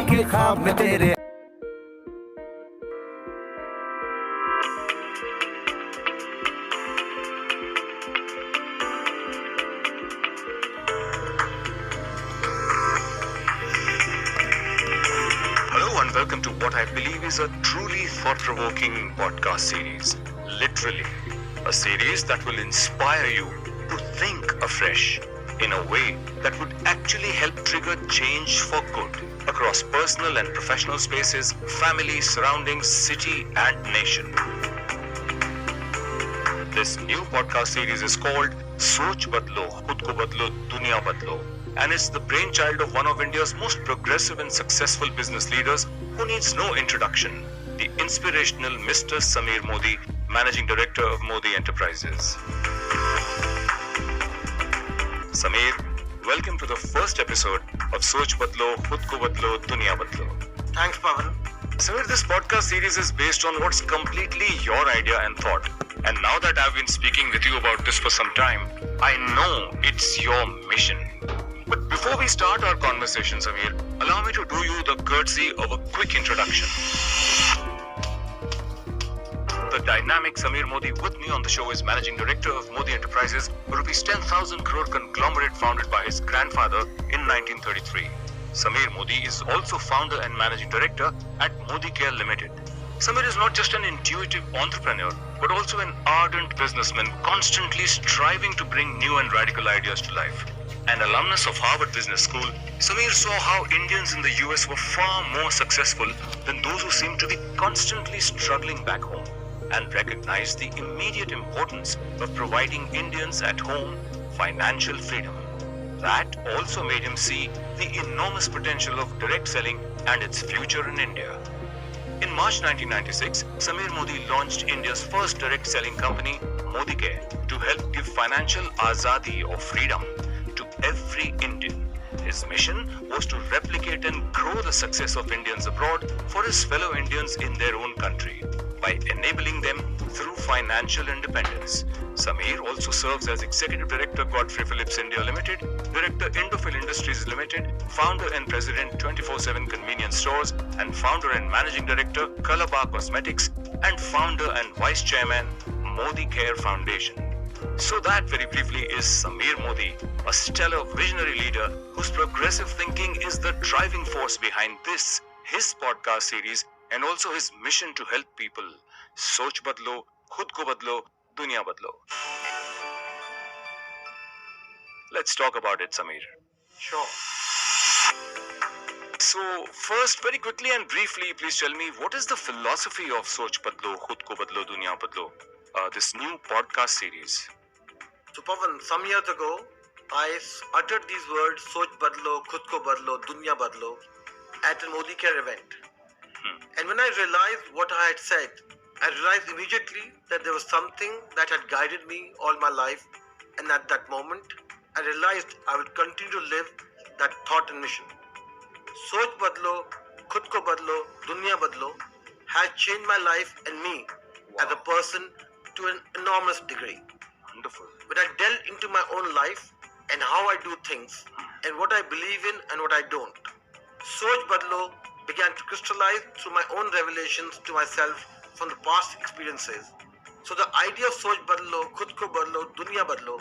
के ख्वाब में तेरे। Hello and welcome to what I believe is a truly thought-provoking podcast series. Literally, a series that will inspire you to think afresh in a way that would actually help trigger change for good across personal and professional spaces, family, surroundings, city and nation. This new podcast series is called Soch Badlo, Khud Ko Badlo, Duniya Badlo, and it's the brainchild of one of India's most progressive and successful business leaders who needs no introduction, the inspirational Mr. Samir Modi, Managing Director of Modi Enterprises. Samir, welcome to the first episode of Soch Badlo, Khud Ko Badlo, Duniya Badlo. Thanks, Pavan. Samir, this podcast series is based on what's completely your idea and thought. And now that I've been speaking with you about this for some time, I know it's your mission. But before we start our conversation, Samir, allow me to do you the courtesy of a quick introduction. The dynamic Samir Modi with me on the show is Managing Director of Modi Enterprises, a rupees 10,000 crore conglomerate founded by his grandfather in 1933. Samir Modi is also founder and Managing Director at Modi Care Limited. Samir is not just an intuitive entrepreneur, but also an ardent businessman constantly striving to bring new and radical ideas to life. An alumnus of Harvard Business School, Samir saw how Indians in the US were far more successful than those who seemed to be constantly struggling back home, and recognized the immediate importance of providing Indians at home financial freedom. That also made him see the enormous potential of direct selling and its future in India. In March 1996, Samir Modi launched India's first direct selling company, Modi Care, to help give financial azadi or freedom to every Indian. His mission was to replicate and grow the success of Indians abroad for his fellow Indians in their own country by enabling them through financial independence. Samir also serves as Executive Director, Godfrey Phillips India Limited, Director, Indophil Industries Limited, Founder and President, 24/7 Convenience Stores, and Founder and Managing Director, Colorbar Cosmetics, and Founder and Vice Chairman, Modi Care Foundation. So that, very briefly, is Samir Modi, a stellar visionary leader whose progressive thinking is the driving force behind this, his podcast series, and also his mission to help people. Soch Badlo, Khud Ko Badlo, Duniya Badlo. Let's talk about it, Samir. Sure. So, first, very quickly and briefly, please tell me, what is the philosophy of Soch Badlo, Khud Ko Badlo, Duniya Badlo, this new podcast series? So, Pavan, some years ago, I uttered these words, Soch Badlo, Khud Ko Badlo, Duniya Badlo, at a Modi Care event. And when I realized what I had said, I realized immediately that there was something that had guided me all my life. And at that moment, I realized I would continue to live that thought and mission. Soch Badlo, Khud Ko Badlo, Duniya Badlo has changed my life and me as a person to an enormous degree. Wonderful. When I delve into my own life and how I do things and what I believe in and what I don't, Soch Badlo began to crystallize through my own revelations to myself from the past experiences. So the idea of Soch Badlo, Khud Ko Badlo, Duniya Badlo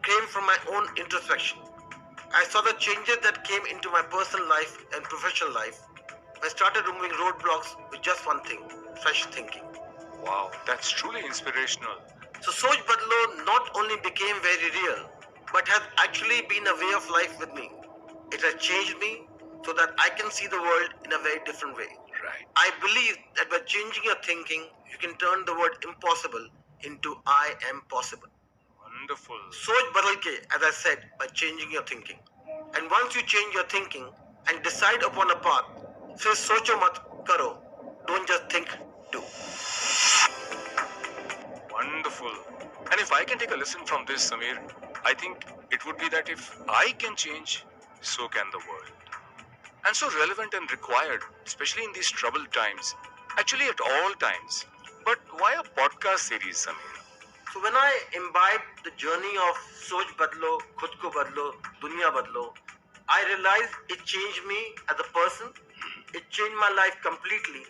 came from my own introspection. I saw the changes that came into my personal life and professional life. I started removing roadblocks with just one thing, fresh thinking. Wow, that's truly inspirational. So Soch Badlo not only became very real, but has actually been a way of life with me. It has changed me so that I can see the world in a very different way. Right. I believe that by changing your thinking, you can turn the word impossible into I am possible. Wonderful. Soch badal ke, as I said, by changing your thinking. And once you change your thinking and decide upon a path, say socho mat karo, don't just think, do. Wonderful. And if I can take a lesson from this, Samir, I think it would be that if I can change, so can the world. And so relevant and required, especially in these troubled times. Actually, at all times. But why a podcast series, Samir? So when I imbibed the journey of Soch Badlo, Khud Ko Badlo, Duniya Badlo, I realized it changed me as a person It changed my life completely.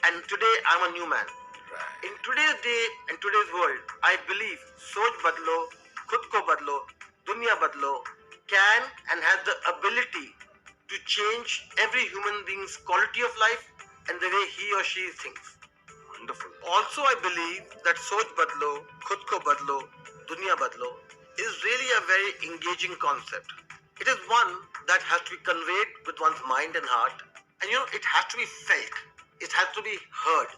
And today I'm a new man. Right. In today's day and today's world, I believe Soch Badlo, Khud Ko Badlo, Dunya Badlo can and has the ability to change every human being's quality of life and the way he or she thinks. Wonderful. Also, I believe that Soch Badlo, Khud Ko Badlo, Dunya Badlo is really a very engaging concept. It is one that has to be conveyed with one's mind and heart, and it has to be felt, it has to be heard,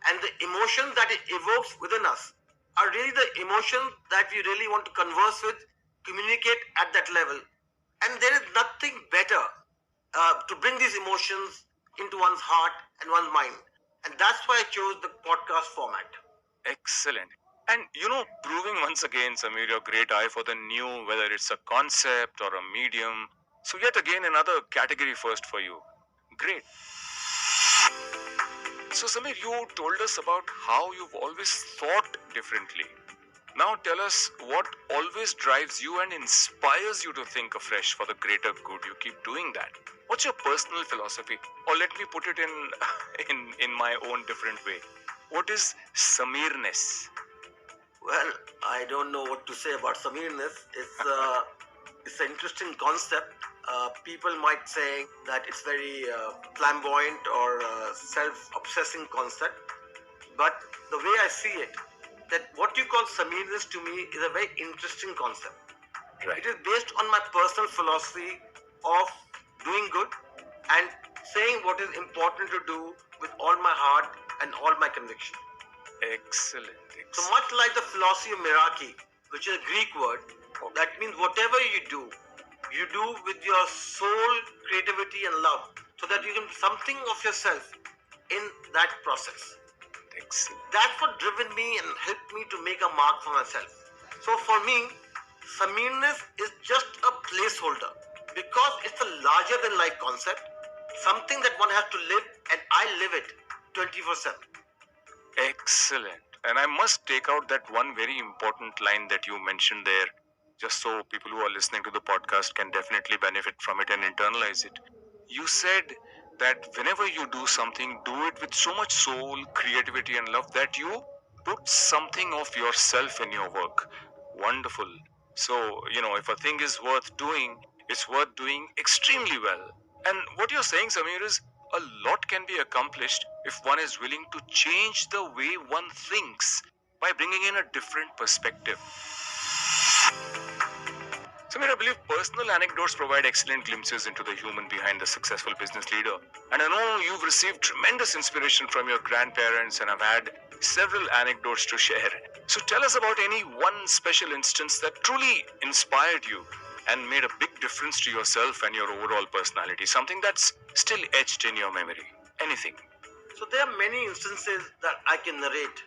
and the emotions that it evokes within us are really the emotions that we really want to converse with, communicate at that level, and there is nothing better to bring these emotions into one's heart and one's mind. And that's why I chose the podcast format. Excellent. And proving once again, Samir, your great eye for the new, whether it's a concept or a medium. So yet again, another category first for you. Great. So Samir, you told us about how you've always thought differently. Now tell us what always drives you and inspires you to think afresh for the greater good. You keep doing that. What's your personal philosophy? Or let me put it in my own different way. What is Samirness? Well, I don't know what to say about Samirness. It's an interesting concept. People might say that it's very flamboyant or self-obsessing concept. But the way I see it, that what you call Samirness to me is a very interesting concept. Right. It is based on my personal philosophy of doing good and saying what is important to do with all my heart and all my conviction. Excellent. So much like the philosophy of Meraki, which is a Greek word, that means whatever you do with your soul, creativity and love, so that you can do something of yourself in that process. Excellent. That's what driven me and helped me to make a mark for myself. So for me, Samirness is just a placeholder because it's a larger than life concept, something that one has to live, and I live it 24/7. Excellent. And I must take out that one very important line that you mentioned there, just so people who are listening to the podcast can definitely benefit from it and internalize it. You said that whenever you do something, do it with so much soul, creativity, and love that you put something of yourself in your work. Wonderful. So, if a thing is worth doing, it's worth doing extremely well. And what you're saying, Samir, is a lot can be accomplished if one is willing to change the way one thinks by bringing in a different perspective. Samir, I believe personal anecdotes provide excellent glimpses into the human behind the successful business leader. And I know you've received tremendous inspiration from your grandparents and have had several anecdotes to share. So tell us about any one special instance that truly inspired you and made a big difference to yourself and your overall personality, something that's still etched in your memory. Anything. So there are many instances that I can narrate.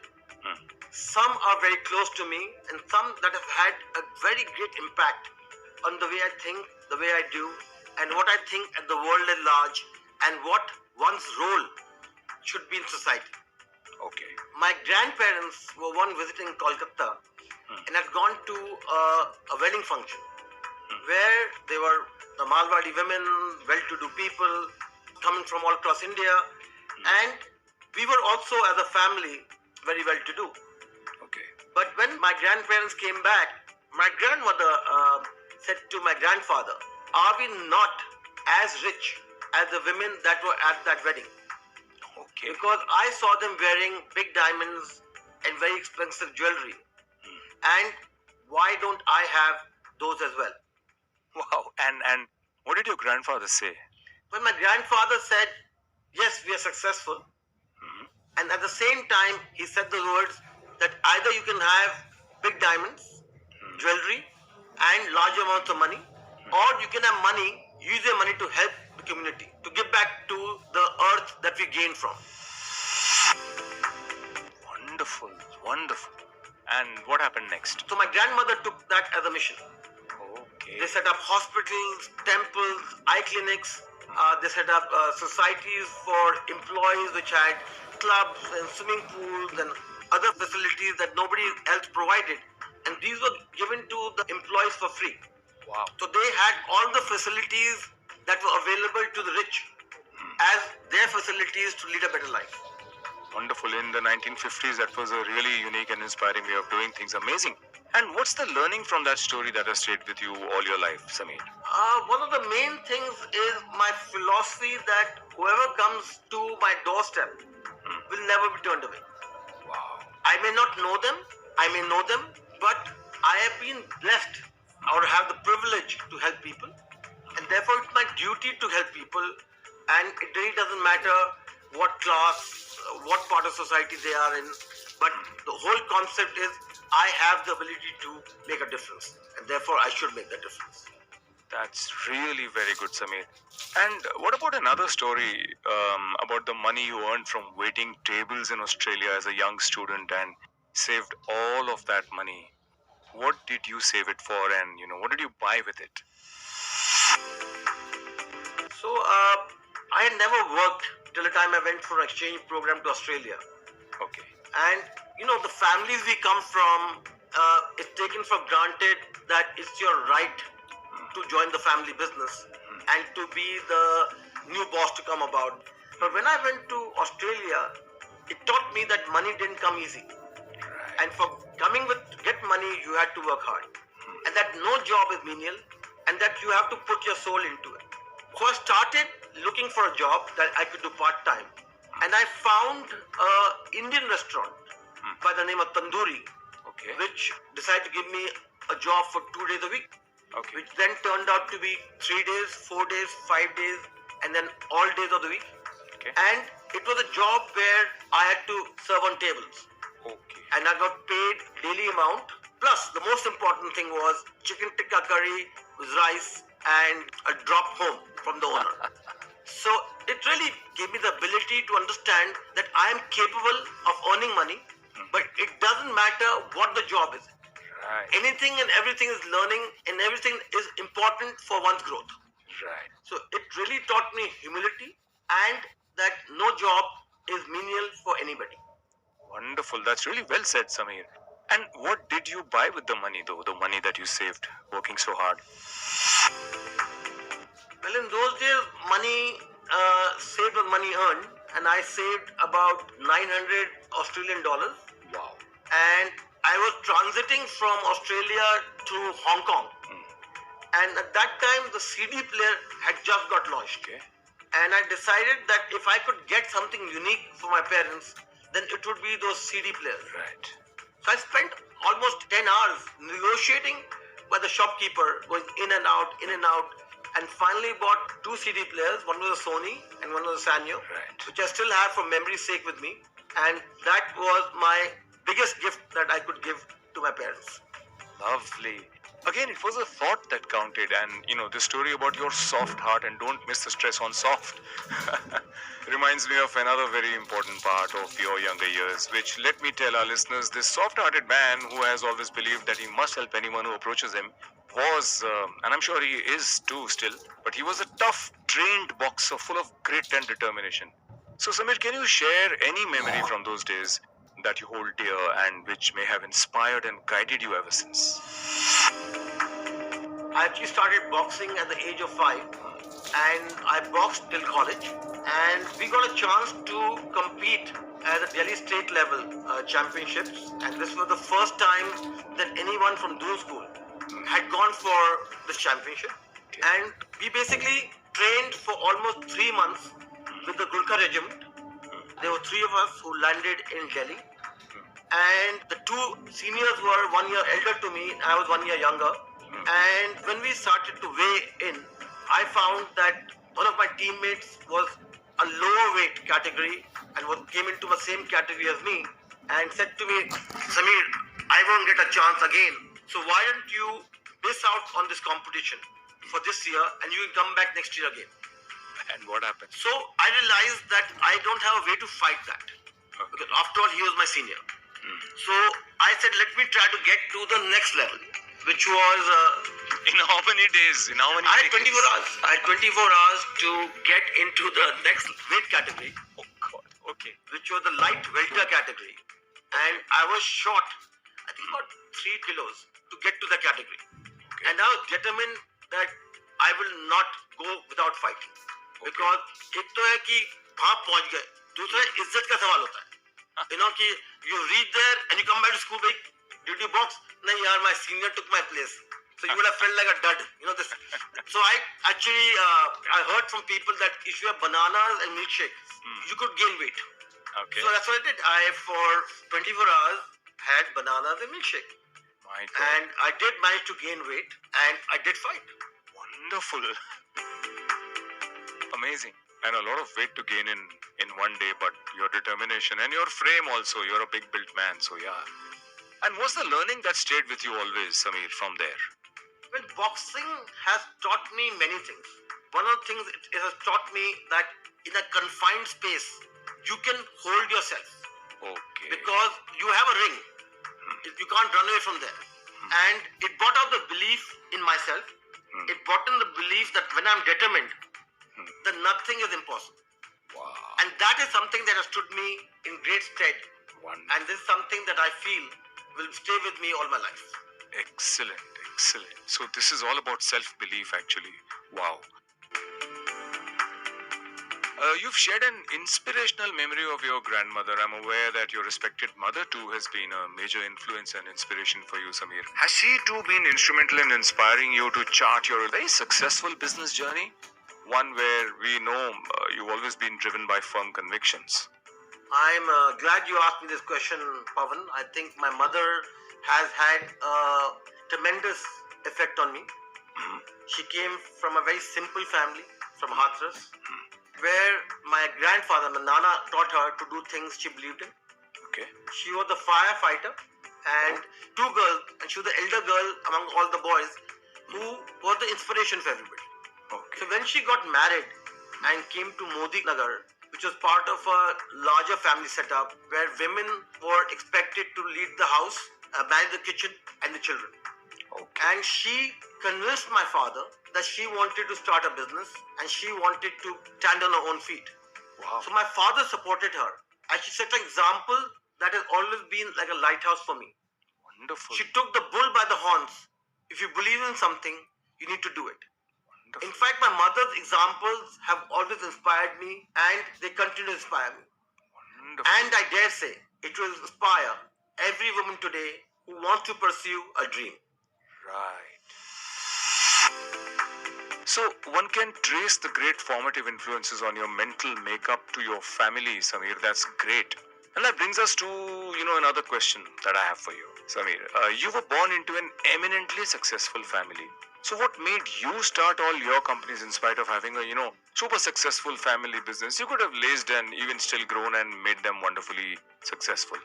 Some are very close to me and some that have had a very great impact on the way I think, the way I do, and what I think at the world at large, and what one's role should be in society. Okay. My grandparents were one visiting Kolkata and had gone to a wedding function where they were the Malwadi women, well-to-do people coming from all across India, and we were also as a family very well-to-do. Okay. But when my grandparents came back, my grandmother said to my grandfather, "Are we not as rich as the women that were at that wedding?" Okay. Because I saw them wearing big diamonds and very expensive jewelry. And why don't I have those as well? Wow. And what did your grandfather say? When my grandfather said, "Yes, we are successful," and at the same time he said the words that either you can have big diamonds, jewelry, and large amounts of money, or you can have money, use your money to help the community, to give back to the earth that we gain from. Wonderful, wonderful. And what happened next? So my grandmother took that as a mission. Okay. They set up hospitals, temples, eye clinics. They set up societies for employees which had clubs and swimming pools and other facilities that nobody else provided. And these were given to the employees for free. Wow. So they had all the facilities that were available to the rich. as their facilities to lead a better life. Wonderful. In the 1950s, that was a really unique and inspiring way of doing things. Amazing. And what's the learning from that story that has stayed with you all your life, Sameer? One of the main things is my philosophy that whoever comes to my doorstep will never be turned away. Wow. I may not know them, I may know them, but I have been blessed or have the privilege to help people, and therefore it's my duty to help people. And it really doesn't matter what class, what part of society they are in, but the whole concept is I have the ability to make a difference, and therefore I should make that difference. That's really very good, Sameer. And what about another story about the money you earned from waiting tables in Australia as a young student and saved all of that money? What did you save it for, and what did you buy with it? So I had never worked till the time I went for an exchange program to Australia. Okay. And the families we come from, it's taken for granted that it's your right to join the family business and to be the new boss to come about. But when I went to Australia, it taught me that money didn't come easy. Right. And for get money, you had to work hard. And that no job is menial, and that you have to put your soul into it. So I started looking for a job that I could do part-time. And I found an Indian restaurant by the name of Tandoori, Okay. which decided to give me a job for 2 days a week, Okay. which then turned out to be 3 days, 4 days, 5 days, and then all days of the week. Okay. And it was a job where I had to serve on tables, Okay. and I got paid daily amount. Plus, the most important thing was chicken tikka curry with rice and a drop home from the owner. So it really gave me the ability to understand that I am capable of earning money, but it doesn't matter what the job is. Right. Anything and everything is learning, and everything is important for one's growth. Right. So it really taught me humility, and that no job is menial for anybody. Wonderful. That's really well said, Sameer. And what did you buy with the money, though? The money that you saved working so hard? Well, in those days, money saved was money earned, and I saved about 900 Australian dollars. Wow. And I was transiting from Australia to Hong Kong. And at that time, the CD player had just got launched. Okay. And I decided that if I could get something unique for my parents, then it would be those CD players. Right. So I spent almost 10 hours negotiating by the shopkeeper, going in and out, and finally bought 2 CD players. One was a Sony and one was a Sanyo, Right. which I still have for memory's sake with me. And that was my biggest gift that I could give to my parents. Lovely. Again, it was a thought that counted, and the story about your soft heart, and don't miss the stress on soft, reminds me of another very important part of your younger years, which, let me tell our listeners, this soft-hearted man who has always believed that he must help anyone who approaches him was, and I'm sure he is too still, but he was a tough, trained boxer full of grit and determination. So, Sameer, can you share any memory from those days that you hold dear and which may have inspired and guided you ever since? I actually started boxing at the age of 5, and I boxed till college. And we got a chance to compete at the Delhi state level championships. And this was the first time that anyone from Doon School had gone for this championship. And we basically trained for almost 3 months with the Gurkha regiment. There were 3 of us who landed in Delhi. And the 2 seniors were 1 year elder to me, I was 1 year younger. And when we started to weigh in, I found that one of my teammates was a lower weight category and came into the same category as me, and said to me, Sameer, I won't get a chance again. So why don't you miss out on this competition for this year and you will come back next year again. And what happened? So I realized that I don't have a way to fight that. Because after all, he was my senior. So I said, let me try to get to the next level, which was... in how many days? In how many I had days? 24 hours. I had 24 hours to get into the next weight category, Oh God. Okay. which was the light welter category. And I was short, I think about 3 kilos to get to the category. And I was determined that I will not go without fighting. Because एक तो है कि वहां पहुंच गए, दूसरा इज्जत का सवाल होता है, कि you reach there and you come back to school like, did you box? नहीं यार, my senior took my place. So you would have felt like a dud, this. So I actually, I heard from people that if you have bananas and milkshakes, you could gain weight. Okay. So that's what I did. I, for 24 hours, had bananas and milkshake. My God. And I did manage to gain weight, and I did fight. Wonderful. Amazing. And a lot of weight to gain in one day, but your determination and your frame also, you're a big built man, so yeah. And what's the learning that stayed with you always, Sameer, from there? Well, boxing has taught me many things. One of the things it has taught me that in a confined space, you can hold yourself. Okay. Because you have a ring. You can't run away from there. And it brought out the belief in myself. It brought in the belief that when I'm determined, then nothing is impossible. Wow. And that is something that has stood me in great stead. Wonderful. And this is something that I feel will stay with me all my life. Excellent, excellent. So this is all about self-belief actually. Wow. You've shared an inspirational memory of your grandmother. I'm aware that your respected mother too has been a major influence and inspiration for you, Sameer. Has she too been instrumental in inspiring you to chart your very successful business journey? One where we know you've always been driven by firm convictions. I'm glad you asked me this question, Pavan. I think my mother has had a tremendous effect on me. She came from a very simple family, from Hathras, where my grandfather, my Nana, taught her to do things she believed in. Okay. She was the firefighter, and two girls, and she was the elder girl among all the boys, who was the inspiration for everybody. Okay. So when she got married and came to Modi Nagar, which was part of a larger family setup where women were expected to lead the house, manage the kitchen and the children. Okay. And she convinced my father that she wanted to start a business and she wanted to stand on her own feet. Wow. So my father supported her, and she set an example that has always been like a lighthouse for me. Wonderful. She took the bull by the horns. If you believe in something, you need to do it. Wonderful. In fact, my mother's examples have always inspired me, and they continue to inspire me. Wonderful. And I dare say, it will inspire every woman today who wants to pursue a dream. Right. So one can trace the great formative influences on your mental makeup to your family, Sameer. That's great. And that brings us to, another question that I have for you, Sameer. You were born into an eminently successful family. So what made you start all your companies in spite of having a, super successful family business? You could have lazed and even still grown and made them wonderfully successful.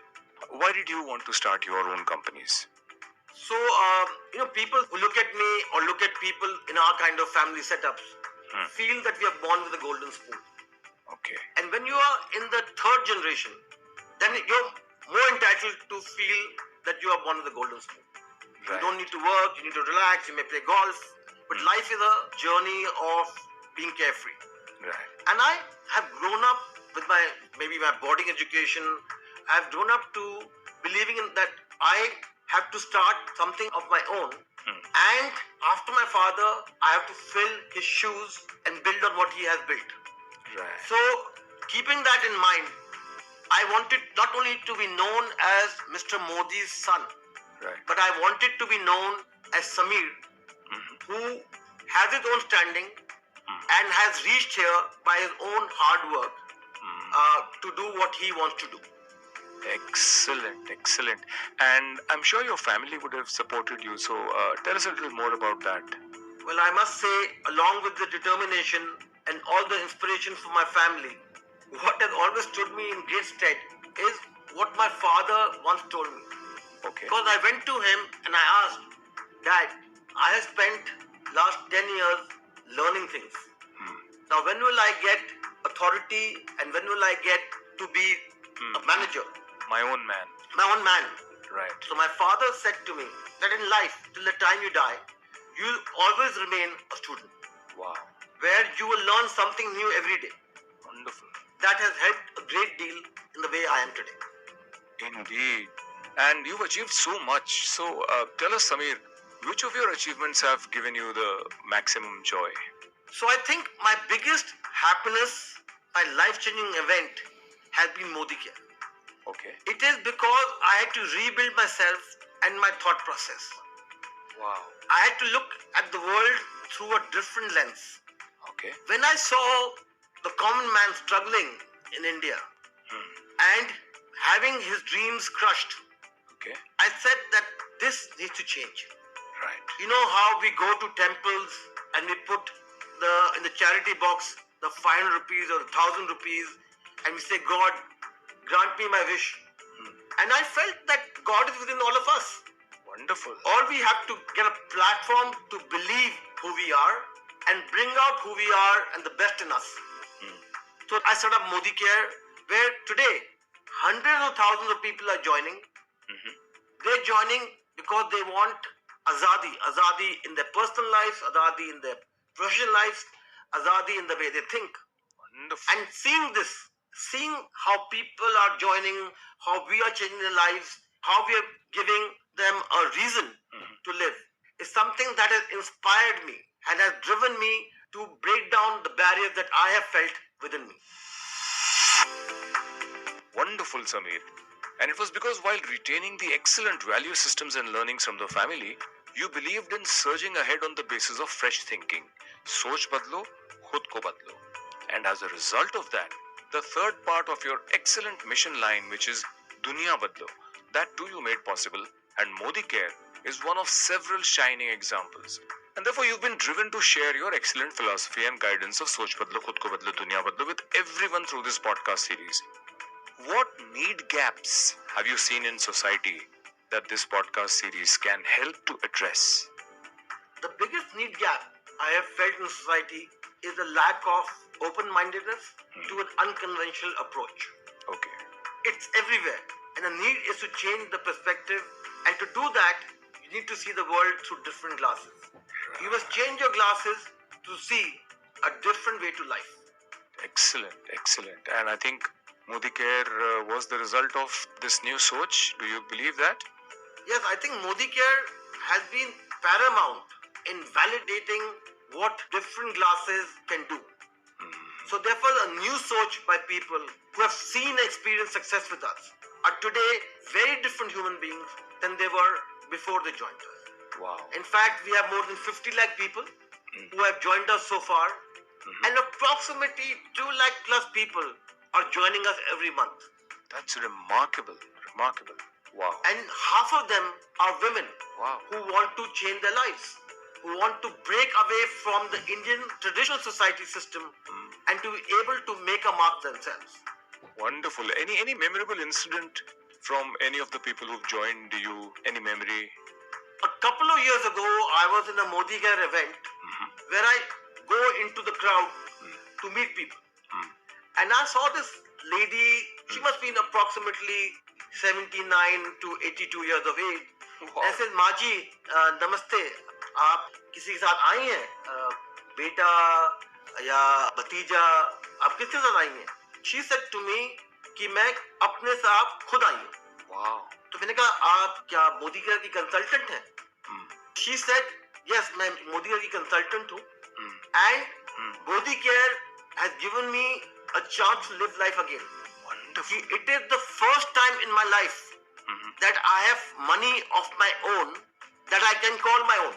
Why did you want to start your own companies? So, people who look at me or look at people in our kind of family setups feel that we are born with a golden spoon. Okay. And when you are in the third generation, then you're more entitled to feel that you are born with a golden spoon. Right. You don't need to work, you need to relax, you may play golf, but life is a journey of being carefree. Right. And I have grown up with my boarding education. I've grown up to believing in that I have to start something of my own. And after my father, I have to fill his shoes and build on what he has built. Right. So, keeping that in mind, I wanted not only to be known as Mr. Modi's son, Right. but I wanted to be known as Sameer, who has his own standing and has reached here by his own hard work to do what he wants to do. Excellent, excellent. And I'm sure your family would have supported you. So tell us a little more about that. Well, I must say, along with the determination and all the inspiration from my family, what has always stood me in great stead is what my father once told me. Okay. Because I went to him and I asked, Dad, I have spent last 10 years learning things. Now, when will I get authority and when will I get to be a manager? My own man. My own man. Right. So my father said to me that in life, till the time you die, you'll always remain a student, Wow. where you will learn something new every day. Wonderful. That has helped a great deal in the way I am today. Indeed. And you've achieved so much. So tell us, Sameer, which of your achievements have given you the maximum joy? So I think my biggest happiness, my life-changing event has been Modi Care. Okay. It is because I had to rebuild myself and my thought process. Wow. I had to look at the world through a different lens. Okay. When I saw the common man struggling in India and having his dreams crushed, Okay. I said that this needs to change. Right. You know how we go to temples and we put in the charity box the 500 rupees or the 1,000 rupees and we say, God, grant me my wish. And I felt that God is within all of us. Wonderful. All we have to get a platform to believe who we are and bring out who we are and the best in us. So I set up Modi Care, where today hundreds of thousands of people are joining. They're joining because they want azadi in their personal lives, azadi in their professional lives, azadi in the way they think. Wonderful. And seeing how people are joining, how we are changing their lives, how we are giving them a reason to live, is something that has inspired me and has driven me to break down the barriers that I have felt within me. Wonderful, Samir. And it was because while retaining the excellent value systems and learnings from the family, you believed in surging ahead on the basis of fresh thinking. Soch badlo, khud ko badlo. And as a result of that, the third part of your excellent mission line, which is Dunya Badlo, that too you made possible, and Modi Care is one of several shining examples. And therefore, you've been driven to share your excellent philosophy and guidance of Soch Badlo, Khud Ko Badlo, Dunya Badlo with everyone through this podcast series. What need gaps have you seen in society that this podcast series can help to address? The biggest need gap I have felt in society is the lack of open-mindedness to an unconventional approach. Okay. It's everywhere, and the need is to change the perspective, and to do that, you need to see the world through different glasses. You must change your glasses to see a different way to life. Excellent, excellent. And I think Modi Care was the result of this new Soch. Do you believe that? Yes, I think Modi Care has been paramount in validating what different glasses can do. So therefore, a new Soch by people who have seen and experienced success with us are today very different human beings than they were before they joined us. Wow. In fact, we have more than 50 lakh people who have joined us so far, and approximately 2 lakh plus people are joining us every month. That's remarkable, remarkable. Wow. And half of them are women Wow. who want to change their lives, who want to break away from the Indian traditional society system and to be able to make a mark themselves. Wonderful. Any memorable incident from any of the people who've joined you? Any memory? A couple of years ago, I was in a Modi Care event where I go into the crowd to meet people. And I saw this lady, she must be approximately 79 to 82 years of age. Wow. I said, माँ जी नमस्ते, आप किसी के साथ आई हैं? बेटा या भतीजा, आप किसके साथ आई हैं? She said to me कि मैं अपने साथ खुद आई हूँ. Wow. तो मैंने कहा आप क्या मोदी केयर की कंसल्टेंट हैं? She said yes, मैं मोदी केयर की कंसल्टेंट हूँ. And Modi Care has given me a chance to live life again. Wonderful. It is the first time in my life that I have money of my own that I can call my own.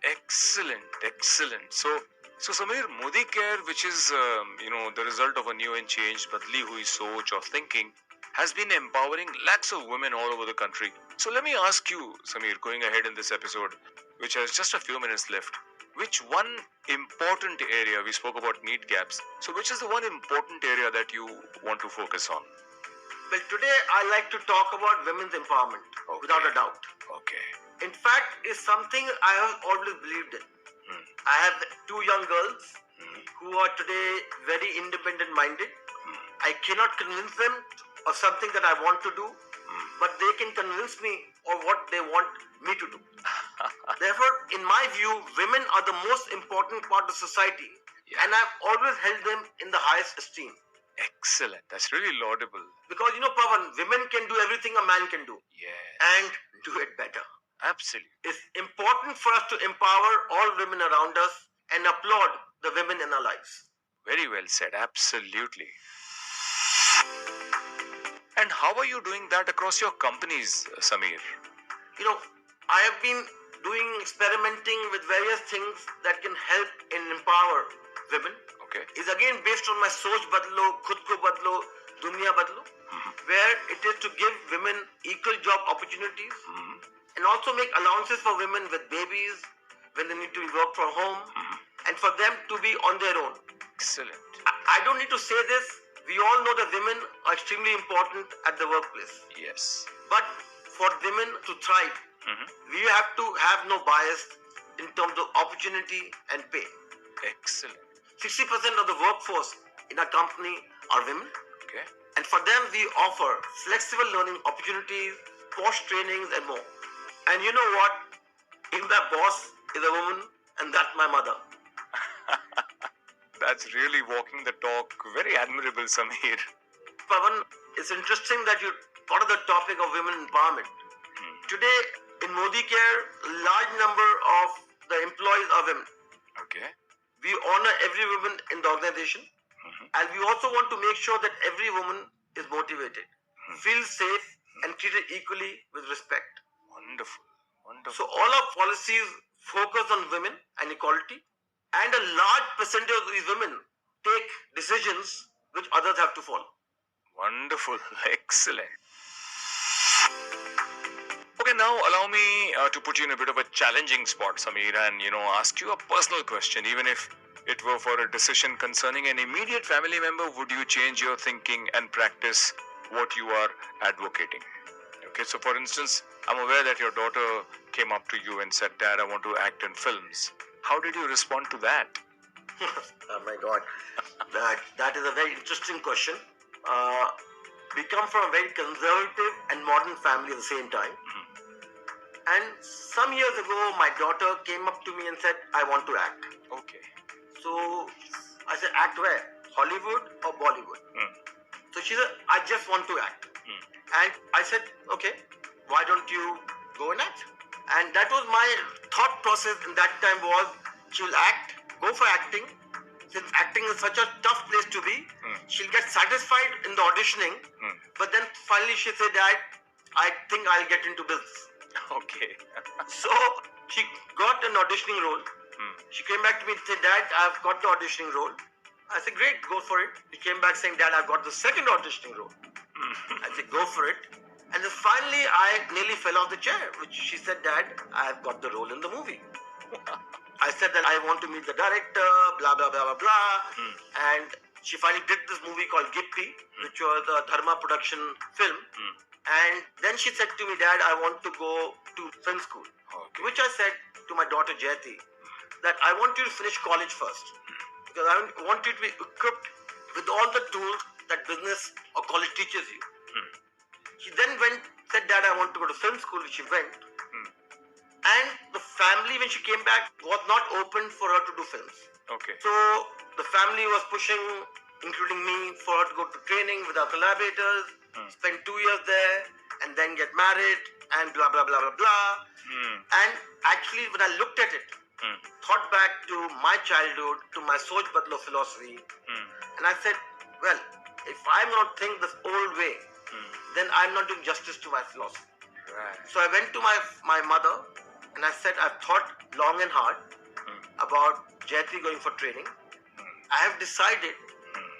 Excellent, excellent. So Samir, Modi Care, which is the result of a new and changed Badli Hui Soch of thinking, has been empowering lakhs of women all over the country. So let me ask you, Samir, going ahead in this episode, which has just a few minutes left, which one important area, we spoke about need gaps, so which is the one important area that you want to focus on? Well, today I like to talk about women's empowerment, without a doubt. Okay. In fact, it's something I have always believed in. I have 2 young girls who are today very independent-minded. I cannot convince them of something that I want to do, but they can convince me of what they want me to do. Therefore, in my view, women are the most important part of society, and I've always held them in the highest esteem. Excellent. That's really laudable. Because, Pawan, women can do everything a man can do, and do it better. Absolutely. It's important for us to empower all women around us and applaud the women in our lives. Very well said. Absolutely. And how are you doing that across your companies, Samir? You know, I have been doing experimenting with various things that can help and empower women. Okay. Is again based on my Soch Badlo, Khud Ko Badlo, Dunya Badlo, where it is to give women equal job opportunities and also make allowances for women with babies when they need to work from home and for them to be on their own. Excellent. I don't need to say this. We all know that women are extremely important at the workplace. Yes. But for women to thrive, we have to have no bias in terms of opportunity and pay. Excellent. 60% of the workforce in a company are women. Okay. And for them, we offer flexible learning opportunities, post trainings, and more. And you know what? If my boss is a woman, and that's my mother. That's really walking the talk. Very admirable, Samir. Pawan, it's interesting that you thought of the topic of women empowerment. Today, in Modi Care, a large number of the employees are women. Okay. We honor every woman in the organization, and we also want to make sure that every woman is motivated, feels safe, and treated equally with respect. Wonderful. Wonderful. So all our policies focus on women and equality, and a large percentage of these women take decisions which others have to follow. Wonderful. Excellent. Okay, now allow me to put you in a bit of a challenging spot, Samir, and ask you a personal question. Even if it were for a decision concerning an immediate family member, would you change your thinking and practice what you are advocating? Okay, so for instance, I'm aware that your daughter came up to you and said, "Dad, I want to act in films." How did you respond to that? Oh my God, that is a very interesting question. We come from a very conservative and modern family at the same time. And some years ago, my daughter came up to me and said, "I want to act." Okay. So I said, "Act where? Hollywood or Bollywood?" So she said, "I just want to act." And I said, "Okay, why don't you go and act?" And that was my thought process in that time was, she'll act, go for acting. Since acting is such a tough place to be, she'll get satisfied in the auditioning. But then finally she said, "Dad, I think I'll get into business." Okay. So she got an auditioning role. She came back to me and said, "Dad, I've got the auditioning role." I said, "Great, go for it." She came back saying, "Dad, I've got the second auditioning role." I said, "Go for it." And then finally, I nearly fell off the chair, which she said, "Dad, I've got the role in the movie." I said that I want to meet the director, blah, blah, blah, blah, blah. And she finally did this movie called Gippy, which was a Dharma production film. And then she said to me, "Dad, I want to go to film school." Okay. Which I said to my daughter Jayati, that I want you to finish college first. Because I want you to be equipped with all the tools that business or college teaches you. She then said, "Dad, I want to go to film school," which she went. And the family, when she came back, was not open for her to do films. Okay. So the family was pushing, including me, for her to go to training with our collaborators, spend 2 years there, and then get married, and blah, blah, blah, blah, blah. And actually, when I looked at it, thought back to my childhood, to my Soch Badlo philosophy, and I said, well, if I'm not think this old way, then I'm not doing justice to my philosophy. Right. So I went to my mother, and I said, "I've thought long and hard about Jayati going for training. I have decided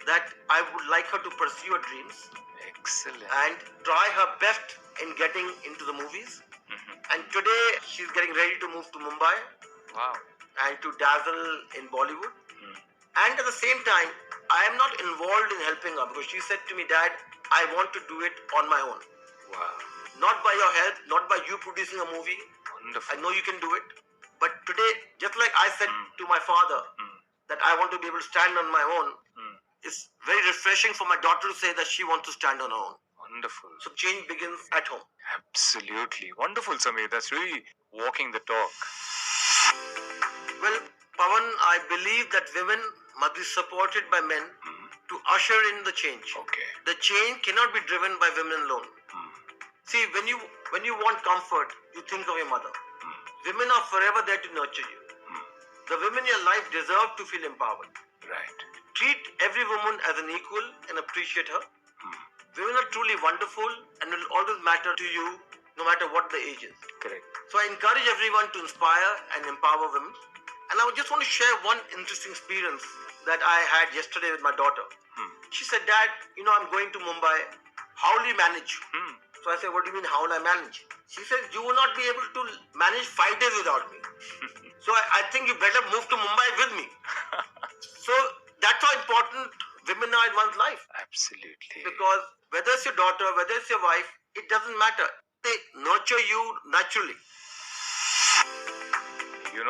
that I would like her to pursue her dreams Excellent. and try her best in getting into the movies. And today she's getting ready to move to Mumbai Wow. and to dazzle in Bollywood. And at the same time, I am not involved in helping her because she said to me, "Dad, I want to do it on my own. Wow. Not by your help, not by you producing a movie. Wonderful. I know you can do it." But today, just like I said to my father that I want to be able to stand on my own, it's very refreshing for my daughter to say that she wants to stand on her own. Wonderful. So change begins at home. Absolutely. Wonderful, Samir. That's really walking the talk. Well, Pawan, I believe that women must be supported by men to usher in the change. Okay. The change cannot be driven by women alone. See, when you want comfort, you think of your mother. Women are forever there to nurture you. the women in your life deserve to feel empowered. Right. Treat every woman as an equal and appreciate her. Women are truly wonderful and will always matter to you no matter what the age is. Correct. So I encourage everyone to inspire and empower women. And I just want to share one interesting experience that I had yesterday with my daughter. She said, Dad, I'm going to Mumbai. How will you manage? So I said, what do you mean, how will I manage? She said, you will not be able to manage 5 days without me. So I think you better move to Mumbai with me. So that's how important women are in one's life. Absolutely. Because whether it's your daughter, whether it's your wife, it doesn't matter. They nurture you naturally.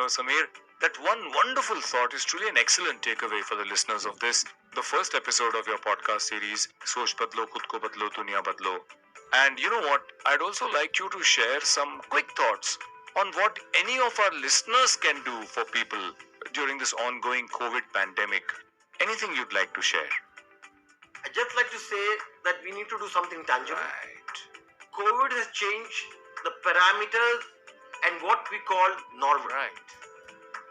Samir, that one wonderful thought is truly an excellent takeaway for the listeners of this, the first episode of your podcast series, Soch Badlo, Khud Ko Badlo, Duniya Badlo. And you know what? I'd also like you to share some quick thoughts on what any of our listeners can do for people during this ongoing COVID pandemic. Anything you'd like to share? I'd just like to say that we need to do something tangible. Right. COVID has changed the parameters and what we call normal. Right.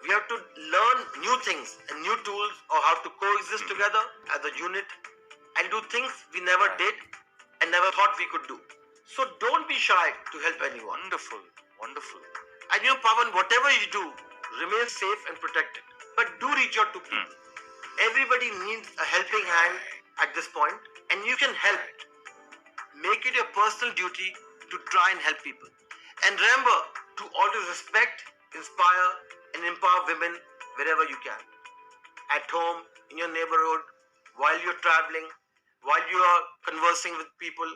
We have to learn new things and new tools of how to coexist together as a unit and do things we never did and never thought we could do. So don't be shy to help anyone. Wonderful. Wonderful. And Pawan, whatever you do, remain safe and protected. But do reach out to people. Everybody needs a helping hand at this point, and you can help. Make it your personal duty to try and help people. And remember to always respect, inspire, and empower women wherever you can. At home, in your neighborhood, while you're traveling, while you are conversing with people.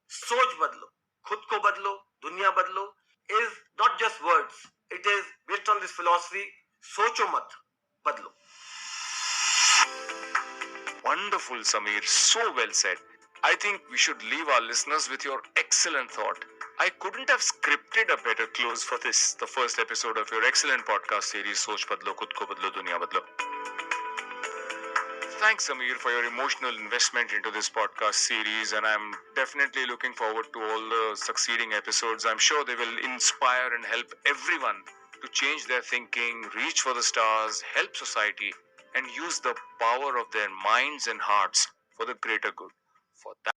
Soch badlo, khud ko badlo, duniya badlo is not just words. It is based on this philosophy, socho mat badlo. Wonderful, Samir. So well said. I think we should leave our listeners with your excellent thought. I couldn't have scripted a better close for this, the first episode of your excellent podcast series, Soch Badlo, Khud Ko Badlo, Duniya Badlo. Thanks, Samir, for your emotional investment into this podcast series, and I'm definitely looking forward to all the succeeding episodes. I'm sure they will inspire and help everyone to change their thinking, reach for the stars, help society, and use the power of their minds and hearts for the greater good. For that